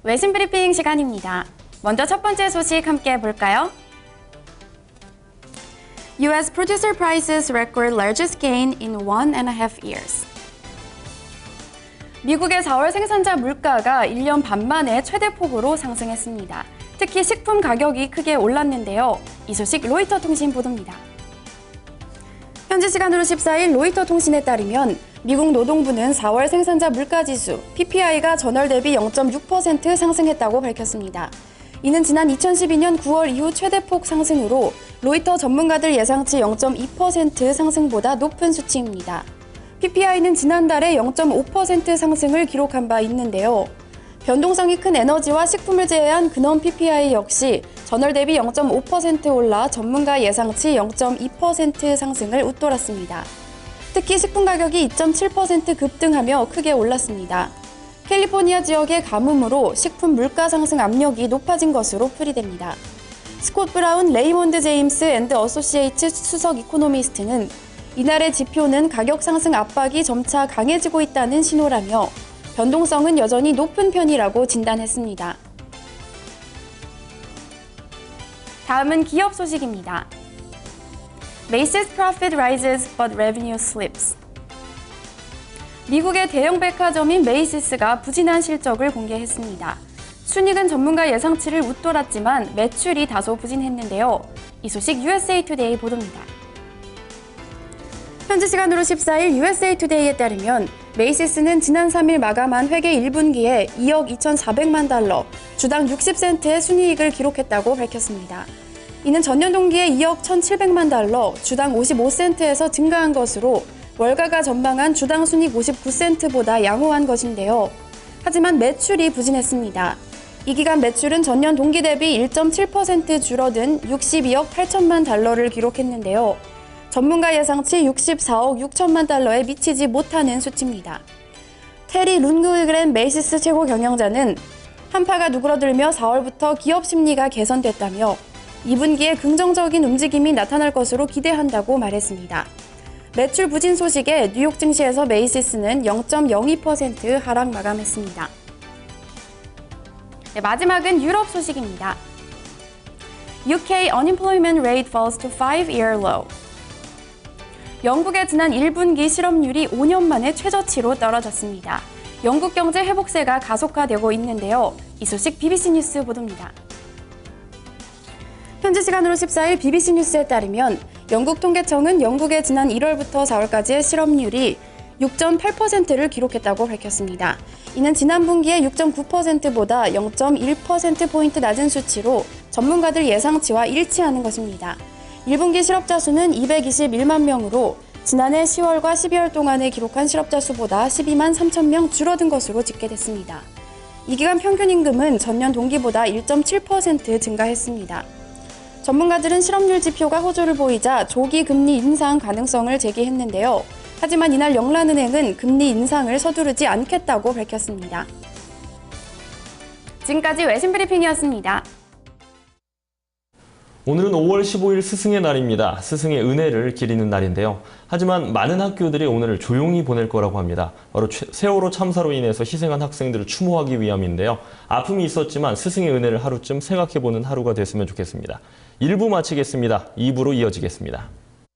외신 브리핑 시간입니다. 먼저 첫 번째 소식 함께 볼까요? U.S. producer prices record largest gain in 1.5 years. 미국의 4월 생산자 물가가 1년 반 만에 최대폭으로 상승했습니다. 특히 식품 가격이 크게 올랐는데요. 이 소식 로이터 통신 보도입니다. 현지 시간으로 14일 로이터 통신에 따르면 미국 노동부는 4월 생산자 물가지수 PPI가 전월 대비 0.6% 상승했다고 밝혔습니다. 이는 지난 2012년 9월 이후 최대폭 상승으로 로이터 전문가들 예상치 0.2% 상승보다 높은 수치입니다. PPI는 지난달에 0.5% 상승을 기록한 바 있는데요. 변동성이 큰 에너지와 식품을 제외한 근원 PPI 역시 전월 대비 0.5% 올라 전문가 예상치 0.2% 상승을 웃돌았습니다. 특히 식품 가격이 2.7% 급등하며 크게 올랐습니다. 캘리포니아 지역의 가뭄으로 식품 물가 상승 압력이 높아진 것으로 풀이됩니다. 스콧 브라운 레이몬드 제임스 앤드 어소시에이츠 수석 이코노미스트는 이날의 지표는 가격 상승 압박이 점차 강해지고 있다는 신호라며 변동성은 여전히 높은 편이라고 진단했습니다. 다음은 기업 소식입니다. Macy's profit rises but revenue slips. 미국의 대형 백화점인 메이시스가 부진한 실적을 공개했습니다. 순이익은 전문가 예상치를 웃돌았지만 매출이 다소 부진했는데요. 이 소식 USA 투데이 보도입니다. 현지 시간으로 14일 USA 투데이에 따르면 메이시스는 지난 3일 마감한 회계 1분기에 2억 2,400만 달러, 주당 60센트의 순이익을 기록했다고 밝혔습니다. 이는 전년 동기에 2억 1,700만 달러, 주당 55센트에서 증가한 것으로 월가가 전망한 주당 순이익 59센트보다 양호한 것인데요. 하지만 매출이 부진했습니다. 이 기간 매출은 전년 동기 대비 1.7% 줄어든 62억 8천만 달러를 기록했는데요. 전문가 예상치 64억 6천만 달러에 미치지 못하는 수치입니다. 테리 룬그그렌 메이시스 최고 경영자는 한파가 누그러들며 4월부터 기업 심리가 개선됐다며 2분기에 긍정적인 움직임이 나타날 것으로 기대한다고 말했습니다. 매출 부진 소식에 뉴욕 증시에서 메이시스는 0.02% 하락 마감했습니다. 네, 마지막은 유럽 소식입니다. UK unemployment rate falls to 5-year low. 영국의 지난 1분기 실업률이 5년 만에 최저치로 떨어졌습니다. 영국 경제 회복세가 가속화되고 있는데요. 이 소식 BBC 뉴스 보도입니다. 현지 시간으로 14일 BBC 뉴스에 따르면 영국 통계청은 영국의 지난 1월부터 4월까지의 실업률이 6.8%를 기록했다고 밝혔습니다. 이는 지난 분기의 6.9%보다 0.1%포인트 낮은 수치로 전문가들 예상치와 일치하는 것입니다. 1분기 실업자 수는 221만 명으로 지난해 10월과 12월 동안에 기록한 실업자 수보다 12만 3천 명 줄어든 것으로 집계됐습니다. 이 기간 평균 임금은 전년 동기보다 1.7% 증가했습니다. 전문가들은 실업률 지표가 호조를 보이자 조기 금리 인상 가능성을 제기했는데요. 하지만 이날 영란은행은 금리 인상을 서두르지 않겠다고 밝혔습니다. 지금까지 외신 브리핑이었습니다. 오늘은 5월 15일 스승의 날입니다. 스승의 은혜를 기리는 날인데요. 하지만 많은 학교들이 오늘을 조용히 보낼 거라고 합니다. 바로 세월호 참사로 인해서 희생한 학생들을 추모하기 위함인데요. 아픔이 있었지만 스승의 은혜를 하루쯤 생각해보는 하루가 됐으면 좋겠습니다. 1부 마치겠습니다. 2부로 이어지겠습니다.